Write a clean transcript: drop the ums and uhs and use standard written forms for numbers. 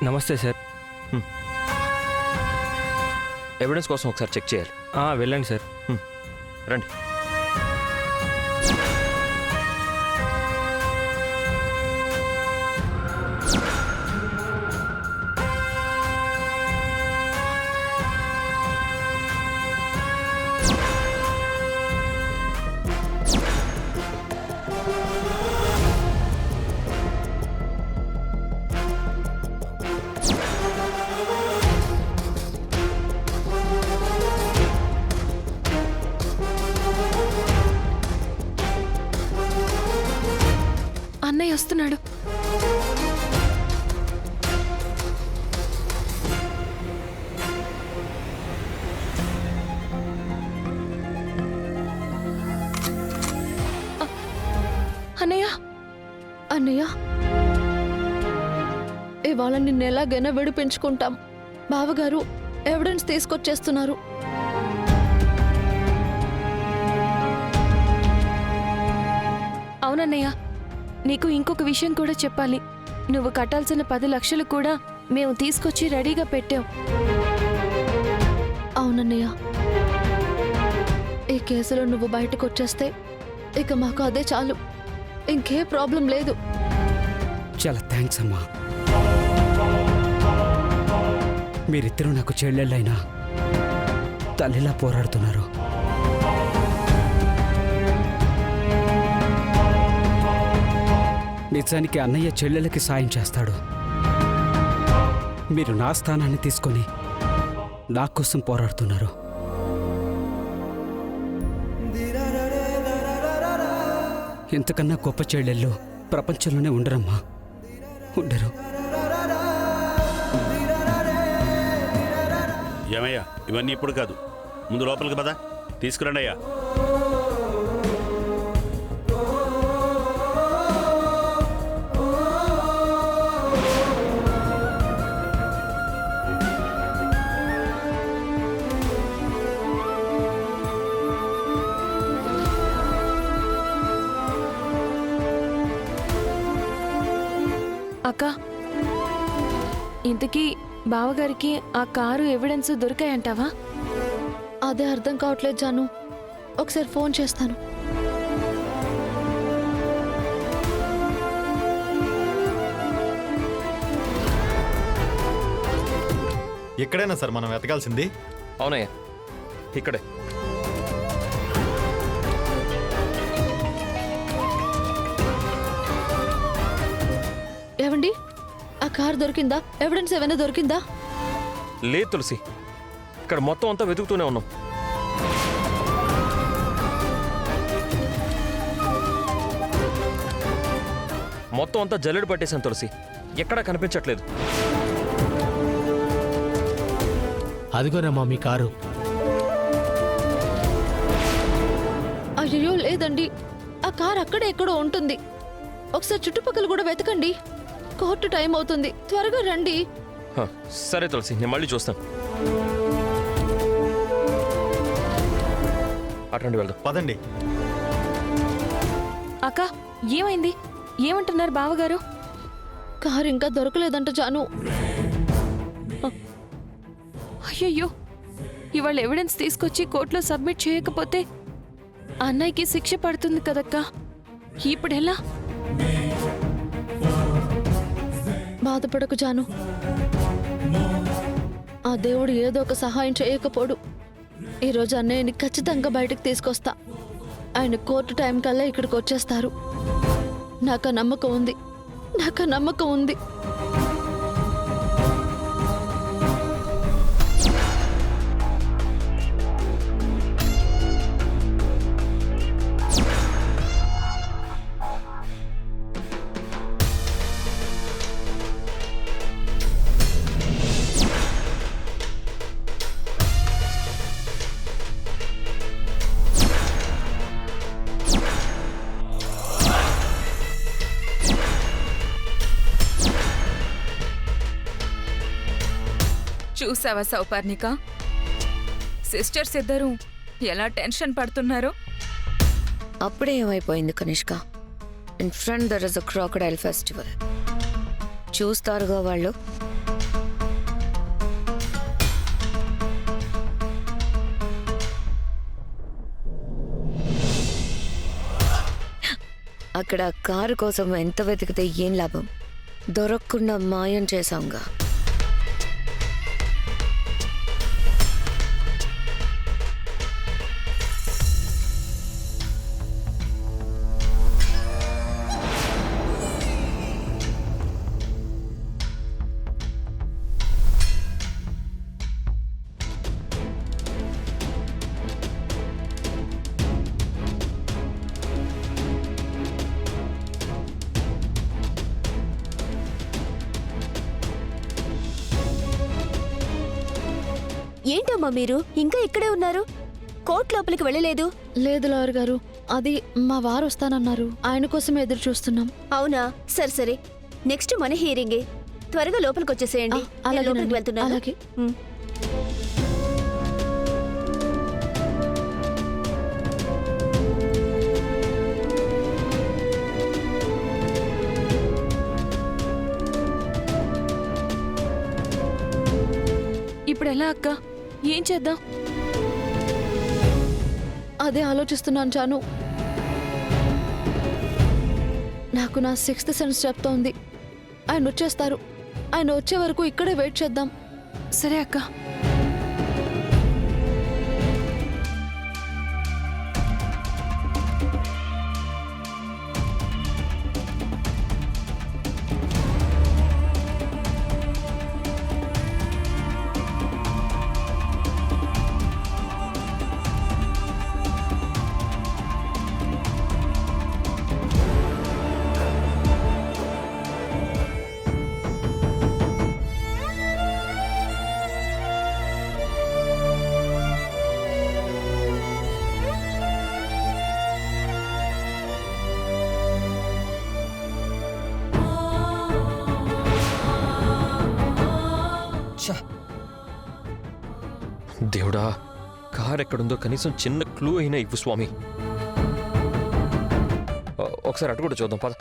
నమస్తే sir. Evidence కోసం ఒకసారి చెక్ చేయాలి. వెళ్ళండి సార్. రండి. అన్నయ్య వస్తున్నాడు. అన్నయ్య అన్నయ్య, ఇవాళ నిన్నెలాగైనా విడిపించుకుంటాం. బావగారు ఎవిడెన్స్ తీసుకొచ్చేస్తున్నారు. అవునన్నయ్య, నీకు ఇంకొక విషయం కూడా చెప్పాలి. నువ్వు కట్టాల్సిన 10 లక్షలు కూడా మేము తీసుకొచ్చి రెడీగా పెట్టాం. అవునన్నయ్య, ఈ కేసులో నువ్వు బయటకు వచ్చేస్తే ఇక మాకు అదే చాలు, ఇంకే ప్రాబ్లం లేదు. చాలా థ్యాంక్స్ అమ్మా. మీరిద్దరూ నాకు చెల్లెళ్ళైనా తల్లిలా పోరాడుతున్నారు. నిజానికి అన్నయ్య చెల్లెలకి సాయం చేస్తాడు. మీరు నా స్థానాన్ని తీసుకొని నా కోసం పోరాడుతున్నారు. ఇంతకన్నా గొప్ప చెల్లెళ్ళు ప్రపంచంలోనే ఉండరమ్మా, ఉండరు. ఏమయ్యా, ఇవన్నీ ఇప్పుడు కాదు, ముందు లోపలికి పద, తీసుకురండి అయ్యా. అక్క, ఇంతకీ బావగారికి ఆ కారు ఎవిడెన్స్ దొరికాయంటావా? అదే అర్థం కావట్లేదు జాను, ఒకసారి ఫోన్ చేస్తాను. ఎక్కడైనా సార్ మనం వెతకాల్సింది? అవునయ్యా, ఇక్కడే. ఏవండి, ఆ కార్ దొరికిందా? ఎవిడెన్స్ ఏమైనా దొరికిందా? లేదు తులసి, ఇక్కడ మొత్తం అంతా వెతుకుతూనే ఉన్నాం. మొత్తం అంతా జల్లెడు పట్టేశాను తులసి, ఎక్కడా కనిపించట్లేదు. అదిగోనమ్మా మీ కారు. అయ్యో లేదండి, ఆ కార్ అక్కడే ఎక్కడో ఉంటుంది. ఒకసారి చుట్టుపక్కల కూడా వెతకండి. కోర్టు టైం అవుతుంది, త్వరగా రండి. సరే తులసి, నేను మళ్ళీ చూస్తాను. అటండి, వెళ్దాం పదండి. అక్క, ఏమైంది? ఏమంటున్నారు బావగారు? కారు ఇంకా దొరకలేదంట జాను. అయ్యయ్యో, ఇవాళ ఎవిడెన్స్ తీసుకొచ్చి కోర్టులో సబ్మిట్ చేయకపోతే అన్నయ్యకి శిక్ష పడుతుంది కదక్కా. ఇప్పుడెలా? బాధపడకు జాను, ఆ దేవుడు ఏదో ఒక సహాయం చేయకపోడు. ఈరోజు అన్నయ్యని ఖచ్చితంగా బయటకు తీసుకొస్తా. ఆయన కోర్టు టైం కల్లా ఇక్కడికి వచ్చేస్తారు. నాకు ఆ నమ్మకం ఉంది, నాకు ఆ నమ్మకం ఉంది. చూసావా సౌపర్ణిక, సిస్టర్స్ ఇద్దరు ఎలా టెన్షన్ పడుతున్నారో. అప్పుడే ఏమైపోయింది Kanishka? In front there is a crocodile festival. చూస్తారుగా వాళ్ళు. ఇక్కడ కారు కోసం ఎంత వెతికితే ఏం లాభం? దొరకకుండా మాయం చేశాంగా. ఏంటమ్మా మీరు ఇంకా ఇక్కడే ఉన్నారు? కోర్టు లోపలికి వెళ్ళలేదు? లేదు లాయర్ గారు, అది మా వారు వస్తానన్నారు. ఆయన కోసం ఎదురు చూస్తున్నాం. అవునా, సరే సరే, నెక్స్ట్ మన హియరింగే. త్వరగా లోపలికి వచ్చేసేయండి. నేను లోపలికి వెళ్తున్నాను. అలాగే. ఉమ్. ఇప్పుడు ఎలా అక్క? ఏం చేద్దాం? అదే ఆలోచిస్తున్నాను జాను. నాకు నా 6th సెన్స్ చెప్తోంది ఆయన వచ్చేస్తారు. ఆయన వచ్చే వరకు ఇక్కడే వెయిట్ చేద్దాం. సరే అక్క. దేవుడా, కార్ ఎక్కడుందో కనీసం చిన్న క్లూ అయినా ఇవ్వు స్వామి. ఒకసారి అటు కూడా చూద్దాం పద.